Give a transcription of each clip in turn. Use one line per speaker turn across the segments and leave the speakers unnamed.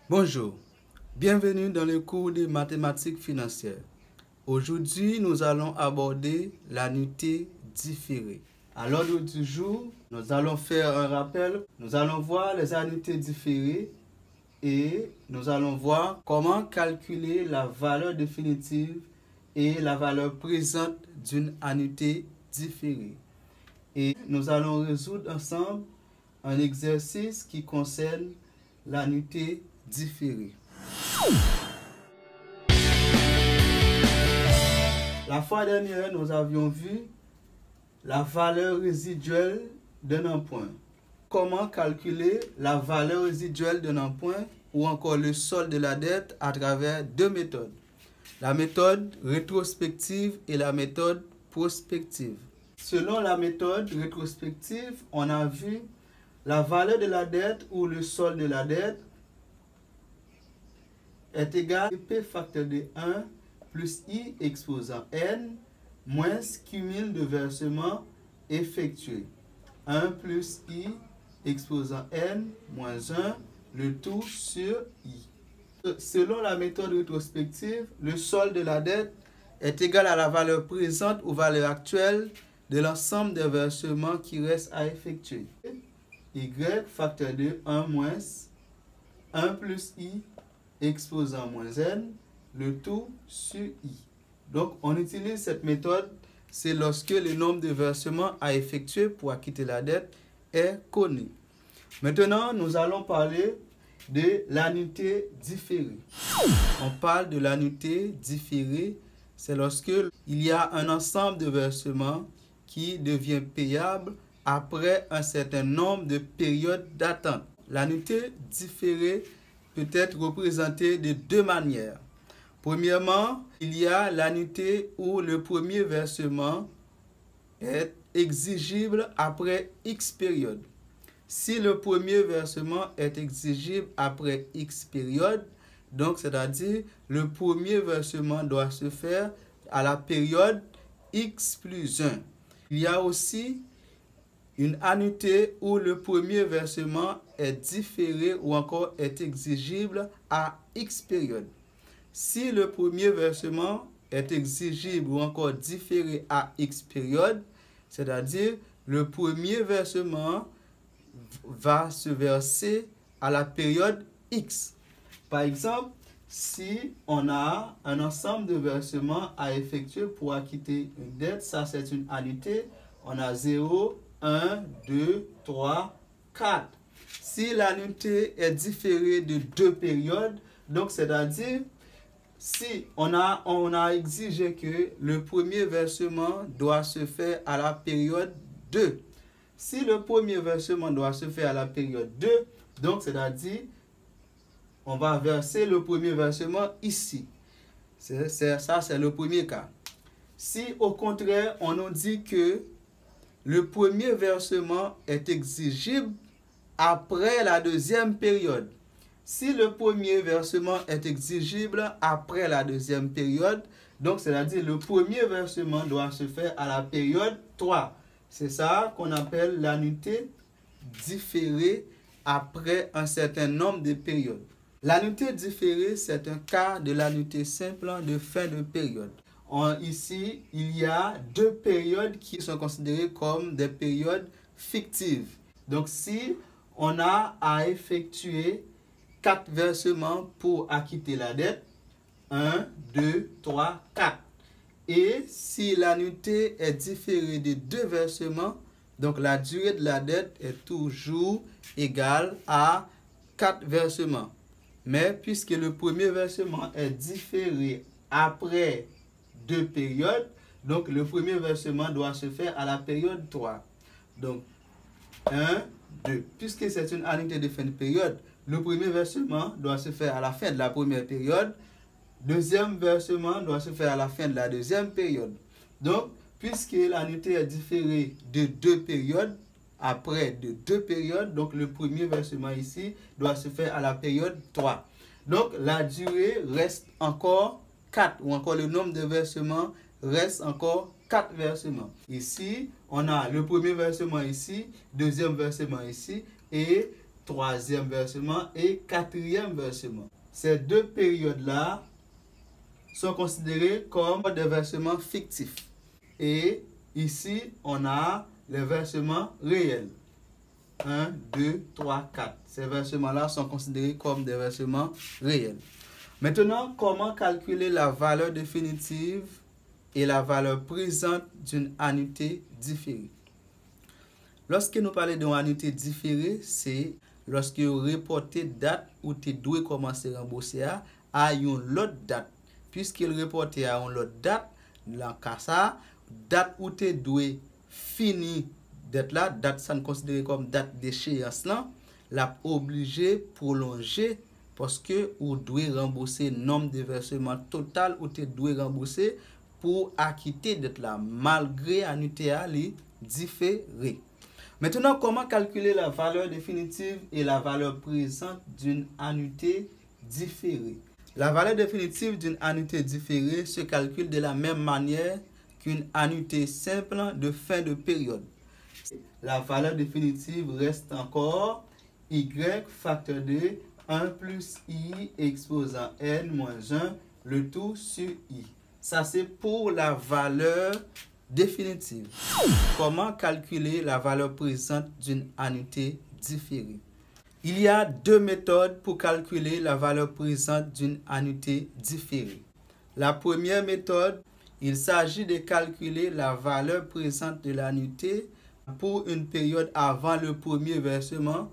Bonjour, bienvenue dans le cours de mathématiques financières. Aujourd'hui, nous allons aborder l'annuité différée. À l'ordre du jour, nous allons faire un rappel. Nous allons voir les annuités différées et nous allons voir comment calculer la valeur définitive et la valeur présente d'une annuité différée. Et nous allons résoudre ensemble un exercice qui concerne l'annuité différée. La fois dernière, nous avions vu la valeur résiduelle d'un emprunt. Comment calculer la valeur résiduelle d'un emprunt ou encore le solde de la dette à travers deux méthodes. La méthode rétrospective et la méthode prospective. Selon la méthode rétrospective, on a vu la valeur de la dette ou le solde de la dette est égal à P facteur de 1 plus I exposant N moins cumul de versements effectués. 1 plus I exposant N moins 1, le tout sur I. Selon la méthode rétrospective, le solde de la dette est égal à la valeur présente ou valeur actuelle de l'ensemble des versements qui restent à effectuer. Y facteur de 1 moins 1 plus I exposant moins N, le tout sur I. Donc, on utilise cette méthode, c'est lorsque le nombre de versements à effectuer pour acquitter la dette est connu. Maintenant, nous allons parler de l'annuité différée. On parle de l'annuité différée, c'est lorsque il y a un ensemble de versements qui devient payable après un certain nombre de périodes d'attente. L'annuité différée peut être représentée de deux manières. Premièrement, il y a l'annuité où le premier versement est exigible après X période. Si le premier versement est exigible après X période, donc c'est-à-dire le premier versement doit se faire à la période X plus 1. Il y a aussi une annuité où le premier versement est différé ou encore est exigible à X période. Si le premier versement est exigible ou encore différé à X période, c'est-à-dire le premier versement va se verser à la période X. Par exemple, si on a un ensemble de versements à effectuer pour acquitter une dette, ça c'est une annuité, on a 0, 1, 2, 3, 4. Si l'annuité est différée de deux périodes, donc c'est-à-dire si on a exigé que le premier versement doit se faire à la période 2. Si le premier versement doit se faire à la période 2, donc c'est-à-dire on va verser le premier versement ici. Ça, c'est le premier cas. Si au contraire, on nous dit que le premier versement est exigible après la deuxième période. Si le premier versement est exigible après la deuxième période, donc c'est-à-dire le premier versement doit se faire à la période 3. C'est ça qu'on appelle l'annuité différée après un certain nombre de périodes. L'annuité différée, c'est un cas de l'annuité simple de fin de période. Ici, il y a deux périodes qui sont considérées comme des périodes fictives. Donc, si on a à effectuer 4 versements pour acquitter la dette, 1, 2, 3, 4. Et si l'annuité est différée de 2 versements, donc la durée de la dette est toujours égale à 4 versements. Mais puisque le premier versement est différé après 2 périodes, donc le premier versement doit se faire à la période 3. Donc 1, 2. Puisque c'est une annuité de fin de période, le premier versement doit se faire à la fin de la première période. Deuxième versement doit se faire à la fin de la deuxième période. Donc, puisque l'annuité est différée de 2 périodes, après de 2 périodes, donc le premier versement ici doit se faire à la période 3. Donc, la durée reste encore 4, ou encore le nombre de versements reste encore 4 versements. Ici, on a le premier versement ici, deuxième versement ici, et troisième versement et quatrième versement. Ces deux périodes-là sont considérées comme des versements fictifs. Et ici, on a les versements réels. 1, 2, 3, 4. Ces versements-là sont considérés comme des versements réels. Maintenant, comment calculer la valeur définitive et la valeur présente d'une annuité différée? Lorsque nous parlons d'une annuité différée, c'est lorsque vous reportez date où tu dois commencer à rembourser à une autre date. Puisqu'il reporte à une autre date, dans ça, date où tu dois finir d'être là, date ça considéré comme date d'échéance là, l'a obligé prolonger parce que vous devez rembourser le nombre de versements total ou tu dois rembourser pour acquitter d'être là malgré annuité à li différé. Maintenant, comment calculer la valeur définitive et la valeur présente d'une annuité différée? La valeur définitive d'une annuité différée se calcule de la même manière qu'une annuité simple de fin de période. La valeur définitive reste encore y facteur de 1 plus i exposant n moins 1, le tout sur i. Ça, c'est pour la valeur définitive. Comment calculer la valeur présente d'une annuité différée? Il y a deux méthodes pour calculer la valeur présente d'une annuité différée. La première méthode, il s'agit de calculer la valeur présente de l'annuité pour une période avant le premier versement,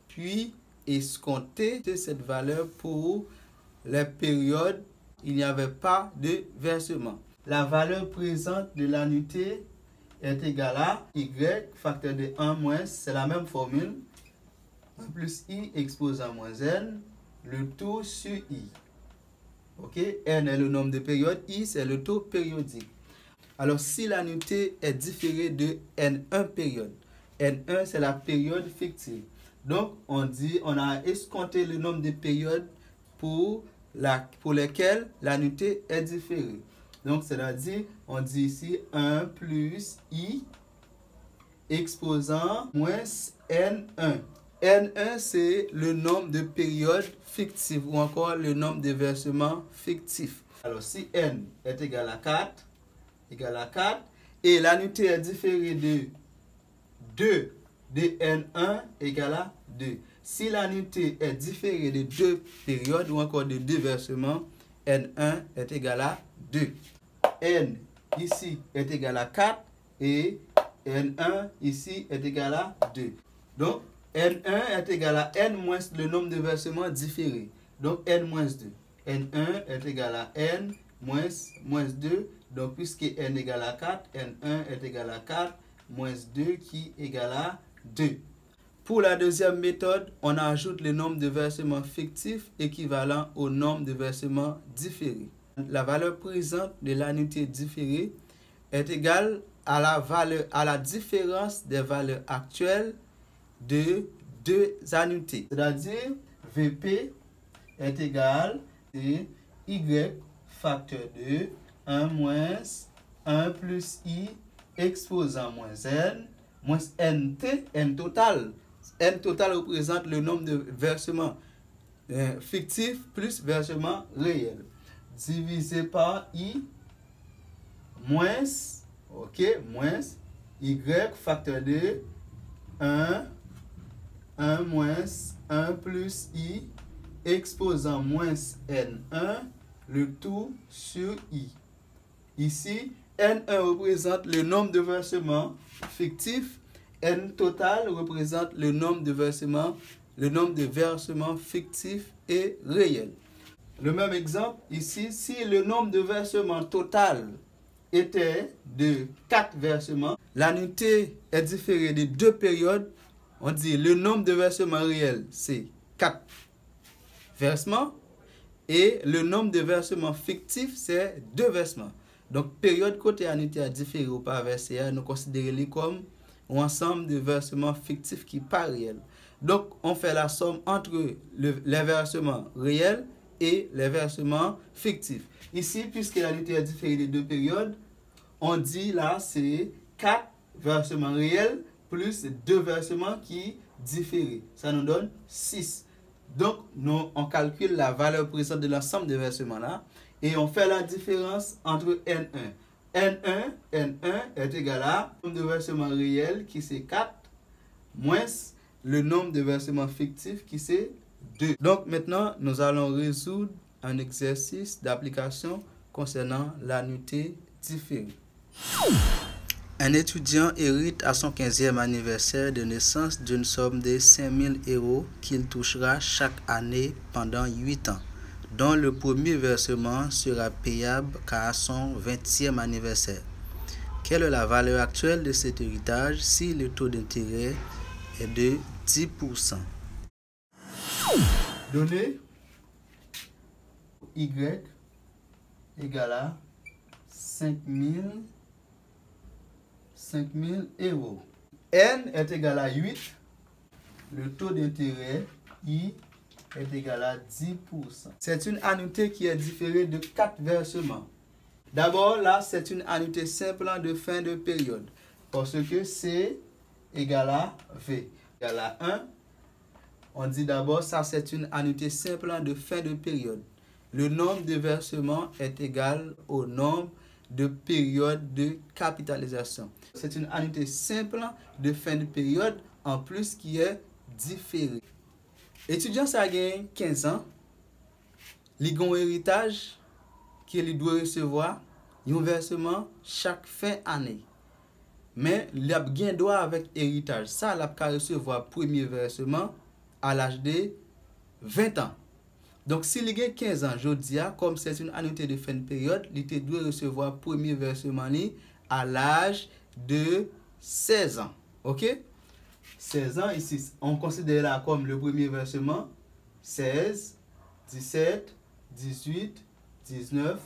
puis escompter cette valeur pour les périodes où il n'y avait pas de versement. La valeur présente de l'annuité est égale à y facteur de 1 moins, c'est la même formule, 1 plus i exposant moins n, le tout sur i. Ok, n est le nombre de périodes, i c'est le taux périodique. Alors si l'annuité est différée de n1 période, n1 c'est la période fictive. Donc on a escompté le nombre de périodes pour lesquelles l'annuité est différée. Donc c'est-à-dire, on dit ici 1 plus i exposant moins n1. N1, c'est le nombre de périodes fictives ou encore le nombre de versements fictifs. Alors, si n est égal à 4, et l'annuité est différée de 2 de n1 égale à 2. Si l'annuité est différée de 2 périodes ou encore de 2 versements, n1 est égal à 2. N ici est égal à 4 et n1 ici est égal à 2. Donc, n1 est égal à n moins le nombre de versements différés. Donc, n moins 2. n1 est égal à n moins 2. Donc, puisque n égale à 4, n1 est égal à 4 moins 2 qui égale à 2. Pour la deuxième méthode, on ajoute le nombre de versements fictifs équivalent au nombre de versements différés. La valeur présente de l'annuité différée est égale à la différence des valeurs actuelles de deux annuités. C'est-à-dire, VP est égal à Y facteur de 1 moins 1 plus I exposant moins N, moins NT, N total. N total représente le nombre de versements fictifs plus versements réels. Divisé par I moins, moins Y facteur de 1 moins 1 plus I exposant moins N1, le tout sur I. Ici, N1 représente le nombre de versements fictifs, N total représente le nombre de versements fictifs et réels. Le même exemple, ici, si le nombre de versements total était de 4 versements, l'annuité est différée de 2 périodes. On dit le nombre de versements réels, c'est 4 versements. Et le nombre de versements fictifs, c'est 2 versements. Donc, période côté annuité à différé ou pas versé, nous considérons comme un ensemble de versements fictifs qui n'est pas réel. Donc, on fait la somme entre les versements réels et les versements fictifs. Ici, puisque l'annuité est différée de 2 périodes, on dit là, c'est 4 versements réels plus 2 versements qui différés. Ça nous donne 6. Donc, nous, on calcule la valeur présente de l'ensemble des versements là et on fait la différence entre N1. N1 est égal à le nombre de versements réels qui c'est 4 moins le nombre de versements fictifs qui c'est 2. Donc, maintenant, nous allons résoudre un exercice d'application concernant l'annuité différée. Un étudiant hérite à son 15e anniversaire de naissance d'une somme de 5 000 € qu'il touchera chaque année pendant 8 ans, dont le premier versement sera payable qu'à son 20e anniversaire. Quelle est la valeur actuelle de cet héritage si le taux d'intérêt est de 10%? Donné Y égale à 5 000 €. N est égal à 8. Le taux d'intérêt I est égal à 10%. C'est une annuité qui est différée de 4 versements. D'abord, là, c'est une annuité simple de fin de période. Parce que C égale à V égale à 1. On dit d'abord, ça c'est une annuité simple de fin de période. Le nombre de versements est égal au nombre de périodes de capitalisation. C'est une annuité simple de fin de période en plus qui est différée. Étudiant ça gagne 15 ans, il a un héritage qu'il doit recevoir un versement chaque fin année. Mais il a bien droit avec héritage. Ça, il a recevoir premier versement à l'âge de 20 ans. Donc, s'il a 15 ans, je dis, comme c'est une annuité de fin de période, il doit recevoir premier versement à l'âge de 16 ans. OK? 16 ans, ici, on considère là comme le premier versement 16, 17, 18, 19,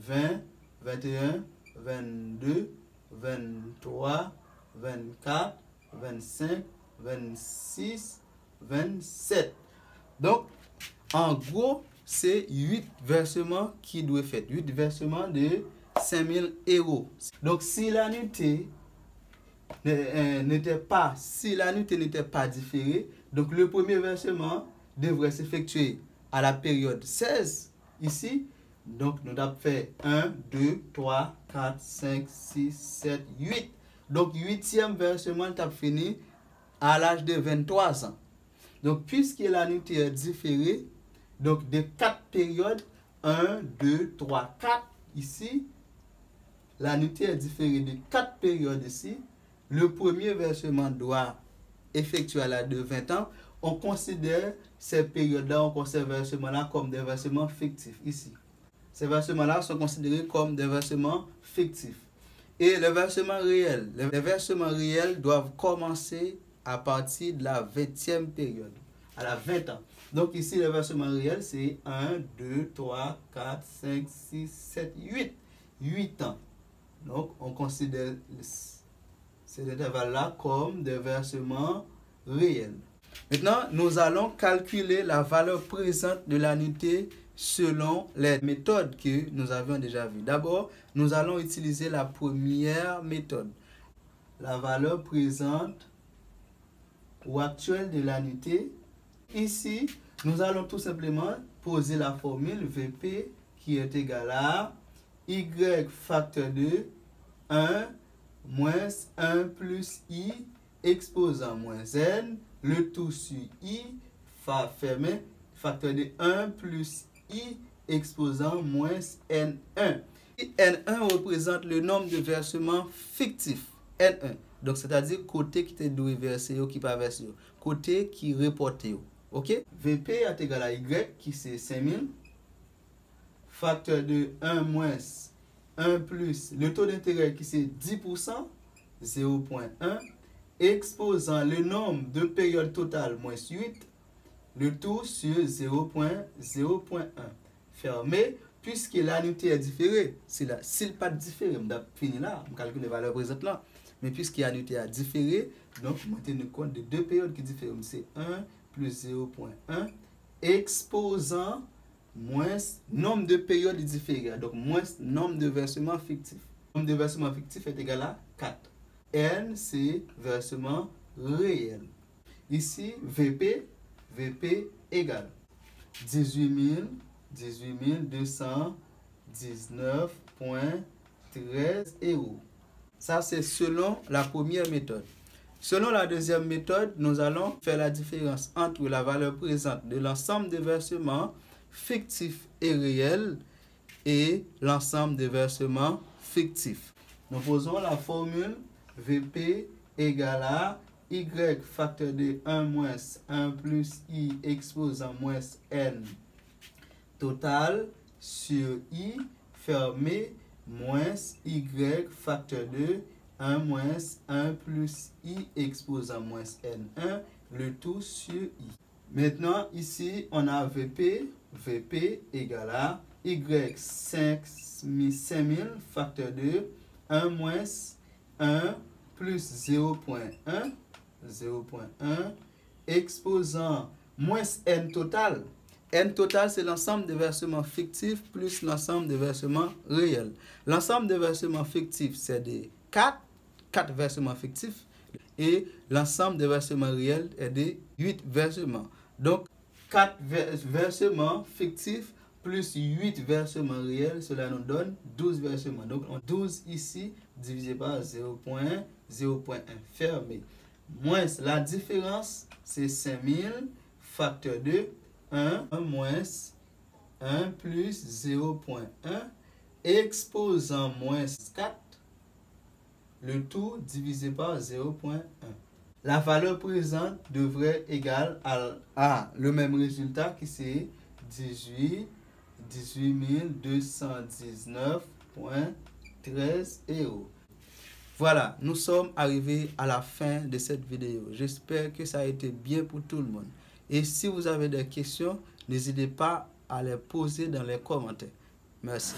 20, 21, 22, 23, 24, 25, 26, 27. Donc, en gros, c'est 8 versements qui doivent faire. 8 versements de 5 000 €. Donc, si l'annuité n'était pas différée, donc le premier versement devrait s'effectuer à la période 16 ici. Donc, nous avons fait 1, 2, 3, 4, 5, 6, 7, 8. Donc, 8e versement est fini à l'âge de 23 ans. Donc, puisque l'annuité est différée, donc de 4 périodes, 1, 2, 3, 4 ici, l'annuité est différée de 4 périodes ici. Le premier versement doit effectuer à l'âge de 20 ans. On considère ces périodes-là, on considère ces versements-là comme des versements fictifs ici. Ces versements-là sont considérés comme des versements fictifs. Et les versements réels doivent commencer à partir de la 20e période, à la 20 ans. Donc ici, le versement réel, c'est 1, 2, 3, 4, 5, 6, 7, 8. 8 ans. Donc, on considère ces intervalles-là comme des versements réels. Maintenant, nous allons calculer la valeur présente de l'annuité selon les méthodes que nous avions déjà vues. D'abord, nous allons utiliser la première méthode. La valeur présente ou actuelle de l'annuité. Ici, nous allons tout simplement poser la formule VP qui est égale à Y facteur de 1 moins 1 plus I exposant moins N, le tout sur I, fermé, facteur de 1 plus I exposant moins N1. N1 représente le nombre de versements fictifs. N1. Donc, c'est-à-dire côté qui te doit verser ou qui pas verser. Côté qui reporte. OK? VP est égal à Y qui c'est 5000. Facteur de 1 moins 1 plus le taux d'intérêt qui c'est 10%, 0.1, exposant le nombre de périodes totales moins 8, le tout sur 0.1. Fermé, puisque l'annuité est différée. S'il pas différé, on a fini là, on calcule les valeurs présentes là. Mais puisque l'annuité est différée, donc on tient compte de deux périodes qui diffèrent. C'est 1 plus 0.1 exposant moins nombre de périodes différées. Donc moins nombre de versements fictifs. Le nombre de versements fictifs est égal à 4. N, c'est versement réel. Ici, VP égale 18 219,13 €. Ça, c'est selon la première méthode. Selon la deuxième méthode, nous allons faire la différence entre la valeur présente de l'ensemble des versements fictifs et réels et l'ensemble des versements fictifs. Nous posons la formule VP égale à Y facteur de 1 moins 1 plus I exposant moins N total sur I fermé moins Y facteur de 1 moins 1 plus I exposant moins N1, le tout sur I. Maintenant, ici, on a VP égale à Y 5000 facteur de 1 moins 1 plus 0.1 exposant moins N total. N total, c'est l'ensemble des versements fictifs plus l'ensemble des versements réels. L'ensemble des versements fictifs, c'est des 4 versements fictifs et l'ensemble des versements réels est de 8 versements. Donc, 4 versements fictifs plus 8 versements réels, cela nous donne 12 versements. Donc, 12 ici divisé par 0.1 fermé. Moins la différence, c'est 5000 facteur de 1 moins 1 plus 0.1 exposant moins 4, le tout divisé par 0.1. La valeur présente devrait égale à le même résultat qui c'est 18 219,13 €. Voilà, nous sommes arrivés à la fin de cette vidéo. J'espère que ça a été bien pour tout le monde. Et si vous avez des questions, n'hésitez pas à les poser dans les commentaires. Merci.